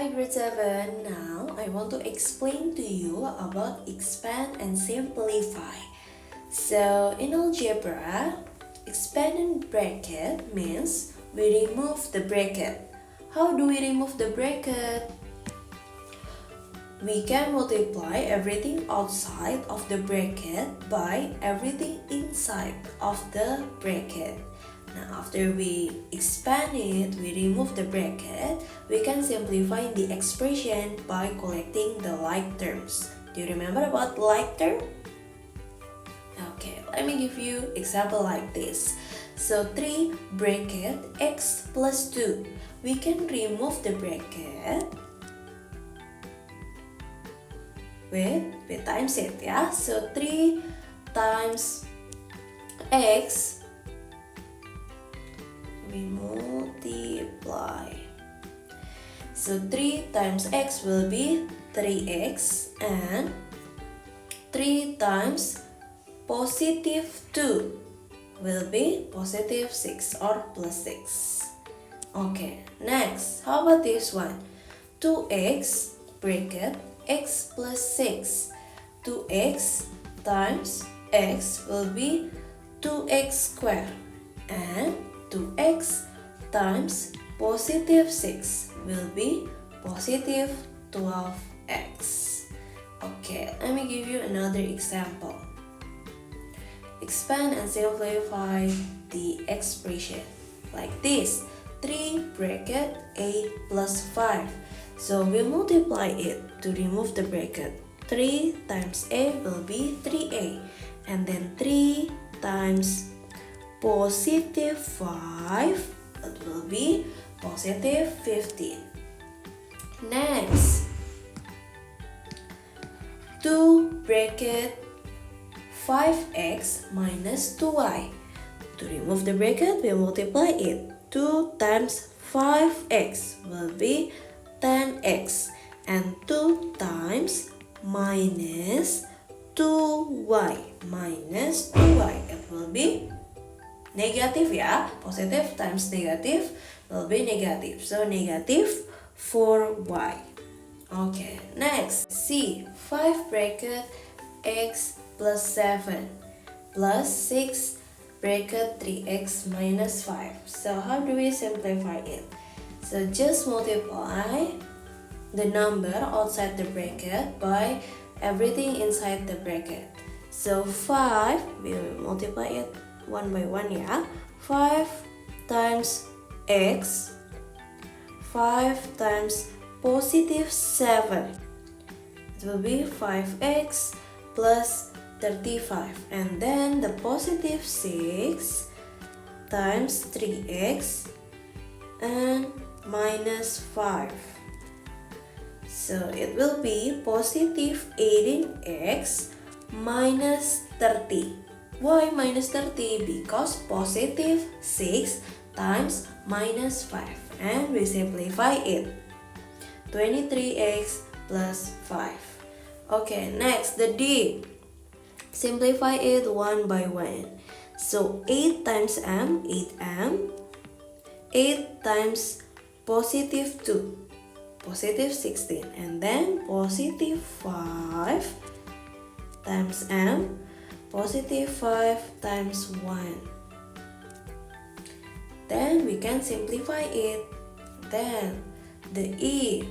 Hi grade 7, now I want to explain to you about expand and simplify. So in algebra, expand and bracket means we remove the bracket. How do we remove the bracket? We can multiply everything outside of the bracket by everything inside of the bracket. Now after we expand it, we remove the bracket, we can simplify the expression by collecting the like terms. Do you remember about like term? Okay, let me give you example like this. So 3 bracket x plus 2. We can remove the bracket with times it, yeah? So 3 times x, we multiply. So 3 times x will be 3x and 3 times positive 2 will be positive 6 or plus 6. Okay, next, how about this one? 2x bracket x plus 6. 2x times x will be 2x squared and 2x times positive 6 will be positive 12x. Okay, let me give you another example. Expand and simplify the expression like this. 3 bracket a plus 5. So we multiply it to remove the bracket. 3 times a will be 3a, and then 3 times positive 5, it will be positive 15. Next, 2 bracket 5x minus 2y. To remove the bracket, we multiply it. 2 times 5x will be 10x, and 2 times minus 2y minus 2y, it will be negative, ya. Positive times negative will be negative, so negative 4y. Okay, next, C, 5 bracket x plus 7 plus 6 bracket 3x minus 5. So how do we simplify it? So just multiply the number outside the bracket by everything inside the bracket. So 5, we will multiply it one by one, yeah. 5 times x, 5 times positive 7. It will be 5x plus 35, and then the positive 6 times 3x and minus 5. So it will be positive 18x minus 30. Why minus 30? Because positive 6 times minus 5, and we simplify it. 23x plus 5. Okay, next, the D. Simplify it one by one. So 8 times m, 8m. 8 times positive 2, positive 16. And then positive 5 times m, positive 5 times 1. Then we can simplify it. Then the E.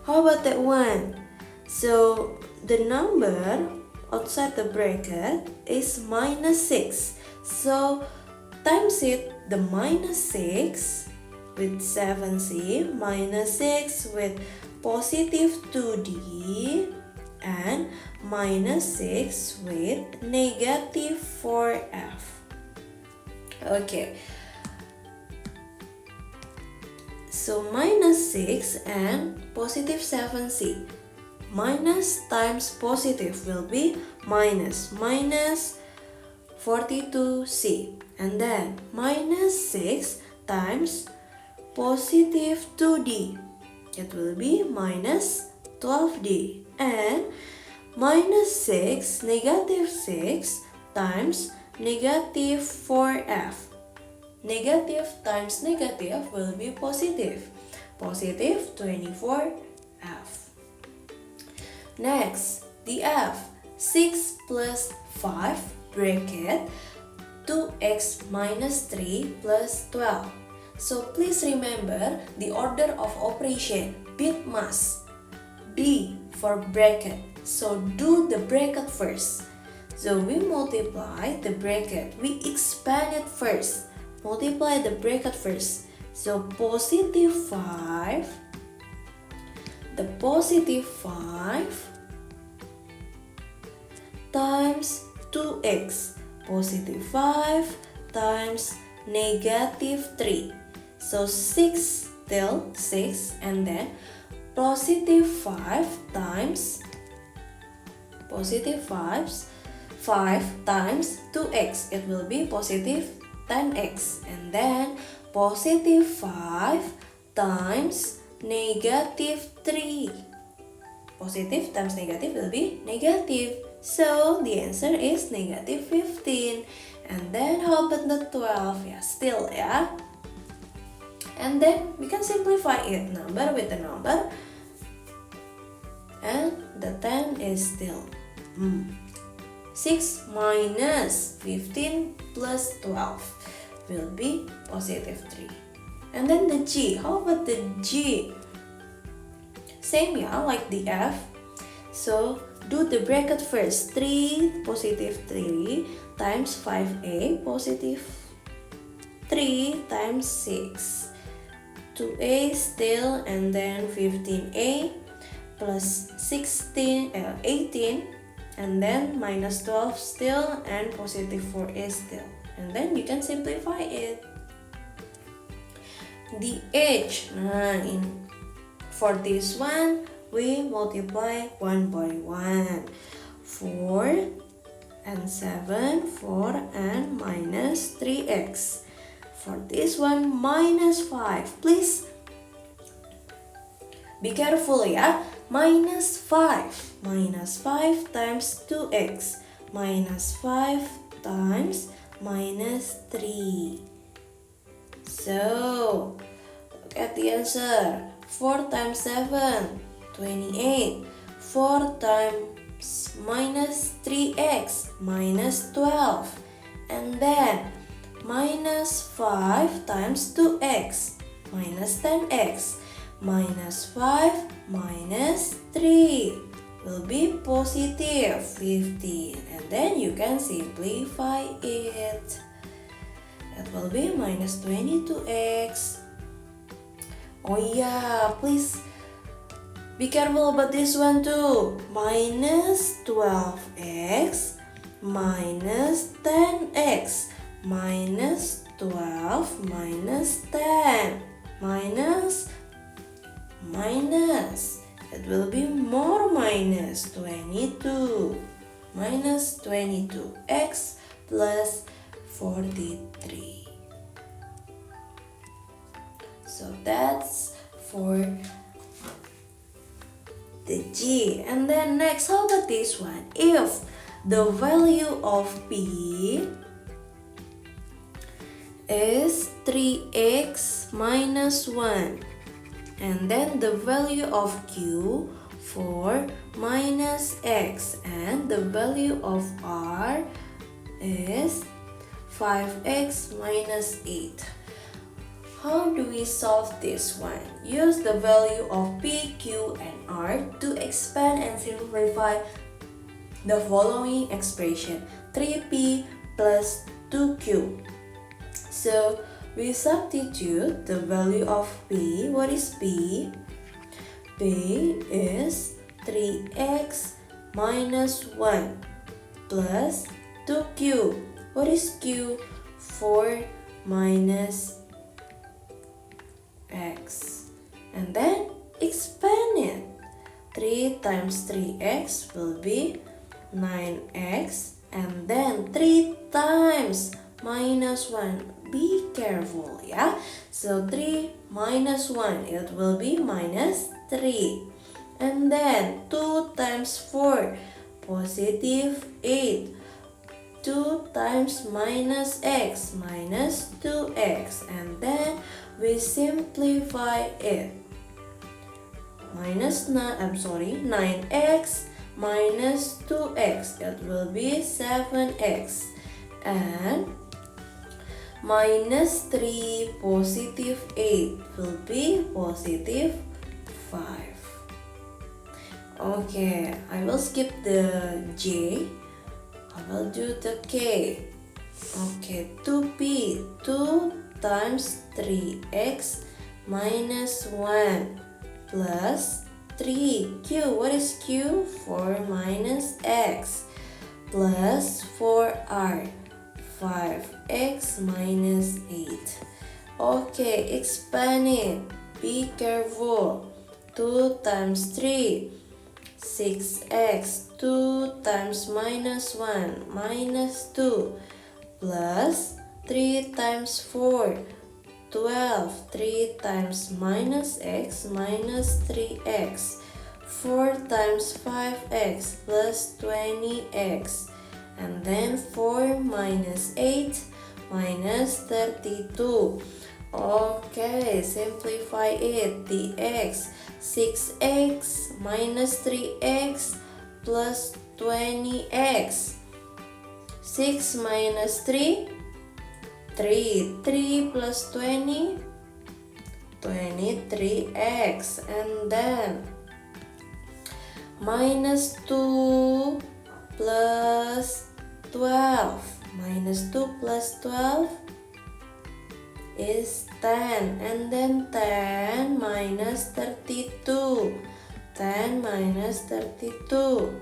How about that one? So the number outside the bracket is minus 6. So times it, the minus 6 with 7c, minus 6 with positive 2d, and minus 6 with negative 4f. Okay. So minus 6 and positive 7c. Minus times positive will be minus 42c, and then minus 6 times positive 2d, it will be minus 12d, and minus 6 negative 6 times negative 4f. Negative times negative will be positive. positive 24f. Next, the f. 6 plus 5 bracket 2x minus 3 plus 12. So please remember the order of operation. Bit must be for bracket. So do the bracket first. So we multiply the bracket. We expand it first. Multiply the bracket first. So positive 5. The positive 5 times 2x. Positive 5 times negative 3. So 6 till 6, and then positive 5 times 5 times 2x. It will be positive 10x. And then positive 5 times negative 3. Positive times negative will be negative. So the answer is negative 15. And then how about the 12? Yeah, still, yeah. And then we can simplify it number with the number. And the 10 is still 6 minus 15 plus 12 will be positive 3. And then the g. How about the g? Same, yeah, like the f. So do the bracket first. 3 positive 3 times 5a positive 3 times 6. 2a still, and then 15a plus 18, and then minus 12 still, and positive 4a still. And then you can simplify it. The h. For this one, we multiply one by one. 4 and 7, 4 and minus 3x. For this one, minus 5. Please be careful, yeah. Minus 5. Minus 5 times 2x. Minus 5 times minus 3. So, look at the answer. 4 times 7, 28. 4 times minus 3x, minus 12. And then, minus 5 times 2x, minus 10x. Minus 5 minus 3 will be positive 15. And then you can simplify it. That will be minus 22x. Oh yeah, please be careful about this one too. Minus 12x minus 10x. Minus 12 minus 10. Minus. It will be more minus 22. Minus 22x plus 43. So that's for the g. And then next, how about this one? If the value of p is 3x minus 1, and then the value of q 4 minus x, and the value of r is 5x minus 8. How do we solve this one? Use the value of p, q, and r to expand and simplify the following expression. 3p plus 2q. So we substitute the value of p. What is p? P is 3x minus 1 plus 2q. What is q? 4 minus x. And then expand it. 3 times 3x will be 9x. And then 3 times minus 1. Be careful, yeah? So 3 minus 1, it will be minus 3. And then 2 times 4, positive 8. 2 times minus x, minus 2x. And then we simplify it. 9x minus 2x, it will be 7x, and minus 3 positive 8 will be positive 5. Okay, I will skip the J. I will do the K. Okay, 2p, 2 times 3x minus 1 plus 3q. What is q? 4 minus x plus 4r, 5x minus 8. Okay, expand it. Be careful. 2 times 3, 6x. 2 times minus 1, minus 2, plus 3 times 4, 12. 3 times minus x, minus 3x. 4 times 5x plus 20x. And then 4 minus 8 minus 32. Okay, simplify it. Dx, 6x minus 3x plus 20x. 6 minus 3, 3. 3 plus 20, 23x. And then minus 2 plus 12. Minus 2 plus 12 is 10. And then 10 minus 32. 10 minus 32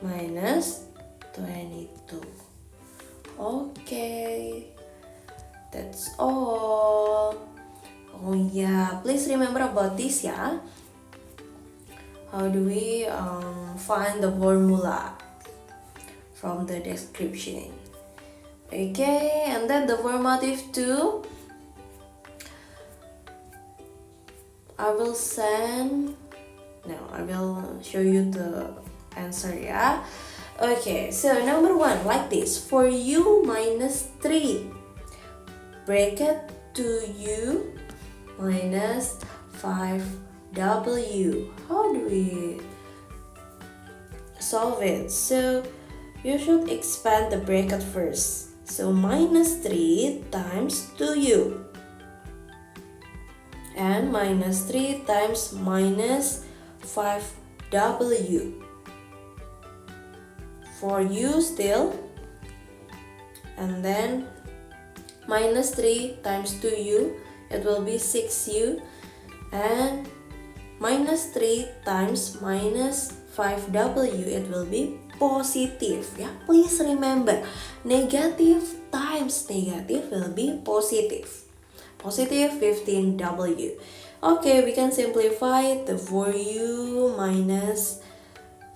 minus 22. Okay, that's all. Oh yeah, please remember about this, yeah. How do we find the formula from the description? Okay, and then the formative 2, I will show you the answer, yeah. Okay, so number 1, like this. For u minus 3, bracket 2u minus 5w. How do we solve it? So you should expand the bracket first. So minus 3 times 2u, and minus 3 times minus 5w. For u still, and then minus 3 times 2u, it will be 6u, and minus 3 times minus 5w, it will be positive. Yeah, please remember, negative times negative will be positive. Positive 15w. Okay, we can simplify the 4u minus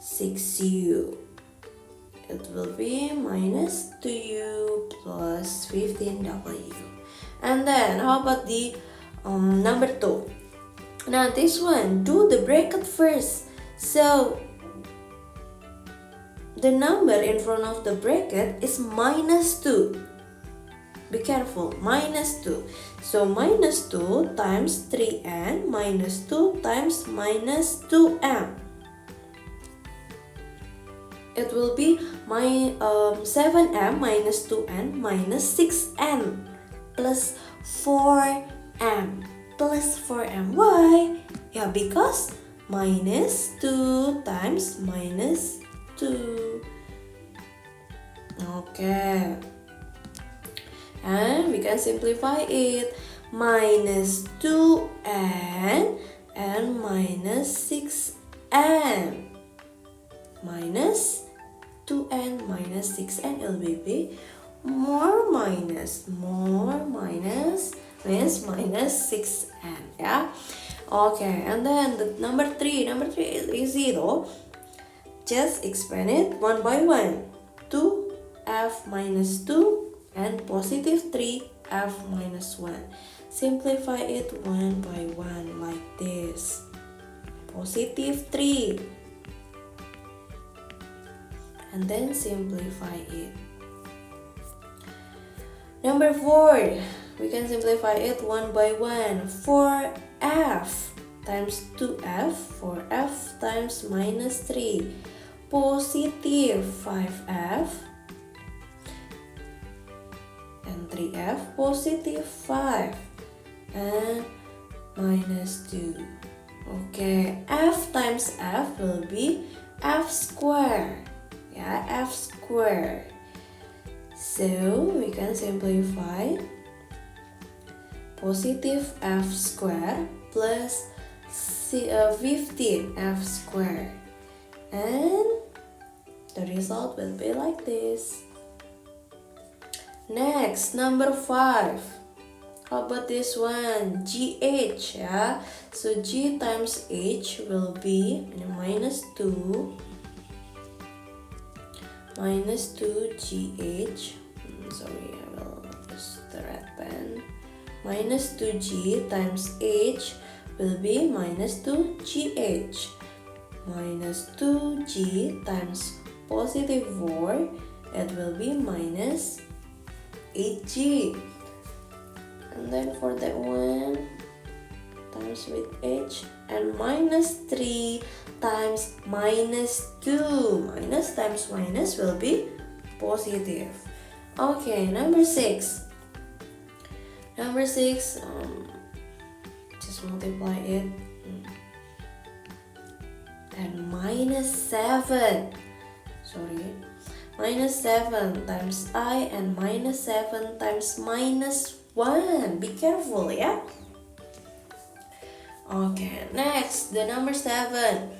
6u. It will be minus 2u plus 15w. And then how about the number 2? Now this one, do the bracket first. So the number in front of the bracket is minus 2. Be careful, minus 2. So minus 2 times 3n minus 2 times minus 2m. It will be 7m minus 2n minus 6n plus 4m plus 4m. Why? Yeah, because minus 2 times minus 2. Okay. And we can simplify it. Minus 2n and minus 6n. Minus 2n minus 6n, it will be more minus means minus 6n, yeah. Okay, and then the number 3 is easy though. Just expand it one by one. 2f minus 2 and positive 3f minus 1. Simplify it one by one like this. Positive 3. And then simplify it. Number 4, we can simplify it one by one. 4f times times 2f for f times minus 3. Positive 5f and 3f, positive 5 and minus 2. Okay, f times f will be f squared. Yeah, f squared. So we can simplify positive f squared plus 15f squared. And the result will be like this. Next, number 5. How about this one? GH, yeah. So G times H will be minus 2 GH. Sorry, I will use the red pen. Minus 2G times H will be minus 2GH. Minus 2G times positive 4, it will be minus 8G. And then for that one, times with H, and minus 3 times minus 2. Minus times minus will be positive. Okay, number 6. Number 6, just multiply it. And minus 7. Sorry. Minus 7 times I and minus 7 times minus 1. Be careful, yeah? Okay, next, the number 7.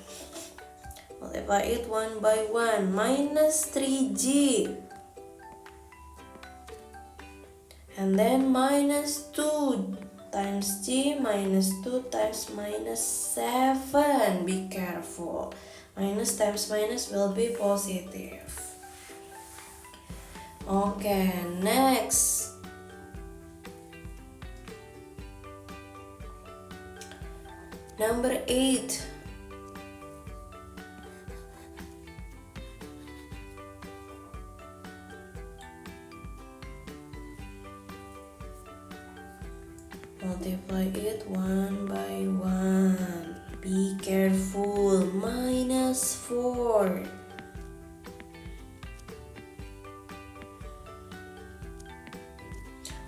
Multiply it one by one. Minus 3G. And then minus 2 times G minus 2 times minus 7. Be careful. Minus times minus will be positive. Okay, next. Number 8. Multiply it one by one. Be careful. Minus 4.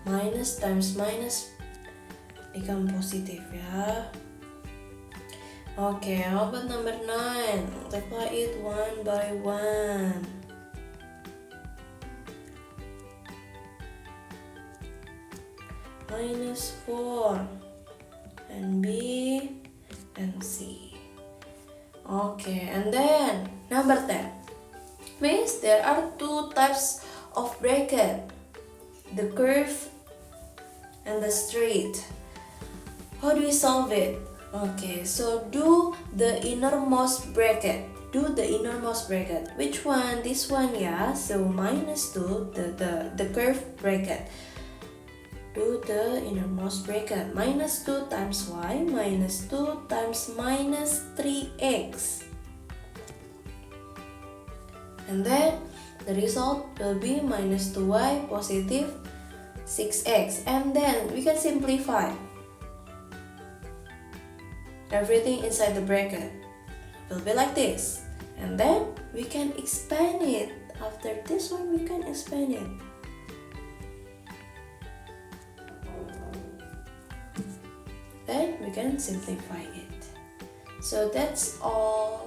Minus times minus become positive, ya. Okay, how about number 9? Multiply it one by one. Minus 4 and B and C. Okay, and then number 10 means there are two types of bracket, the curve and the straight. How do we solve it? Okay, so do the innermost bracket. Do the innermost bracket. Which one? This one, yeah. So minus 2, the curve bracket. Do the innermost bracket. Minus 2 times y minus 2 times minus 3x. And then the result will be minus 2y positive 6x. And then we can simplify everything inside the bracket. Will be like this. And then we can expand it. After this one, we can expand it. Then we can simplify it. So that's all